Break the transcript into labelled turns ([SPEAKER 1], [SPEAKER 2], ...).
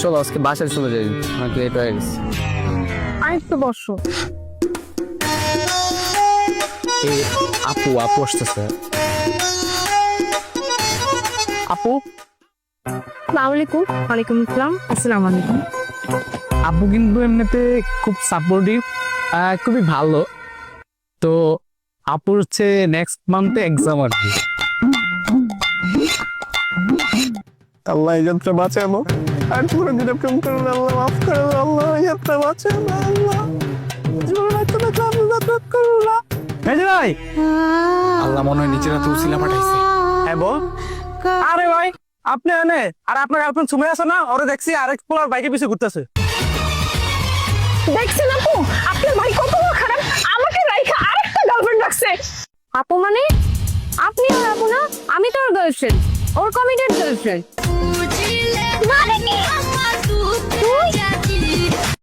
[SPEAKER 1] চলো আজকে বাসায় চলে যাই, অনেক লেট হয়ে গেছে।
[SPEAKER 2] আরেকটু বসো।
[SPEAKER 1] এই আপু আপু আসতেছে। আপু
[SPEAKER 2] আসসালামু আলাইকুম। ওয়ালাইকুম আসসালাম। আসসালামু আলাইকুম।
[SPEAKER 1] আপু কিন্তু এমনিতে খুব সাপোর্টিভ, খুবই ভালো। তো আপুর হচ্ছে নেক্সট মান্থে এক্সাম আর কি। আল্লাহ ইজাতটা বাঁচানো, আর পুরো দিন প্রেম করো না, আল্লাহ মাফ করো না, আল্লাহ ইজাতটা বাঁচানো, আল্লাহ জীবনে একটা জান্নাত করো না। এই যে ভাই, আল্লাহ মনে হয় নিচে রাতে উসিলা পাঠাইছে। হ্যাঁ বল। আরে ভাই আপনি এনে, আর আপনার গার্লফ্রেন্ড সুমে আছে না, ওরে দেখছি আরেক পোলার বাইকে পিছে ঘুরতেছে।
[SPEAKER 2] দেখছেন আপু, আপনার ভাই কত বড় খারাপ, আমাকে রাইখা আরেকটা গার্লফ্রেন্ড রাখছে। আপু মানে আপনি আর আপু না, আমি তো ওর গার্লফ্রেন্ড, ওর কমিটেড গার্লফ্রেন্ড। মানে কি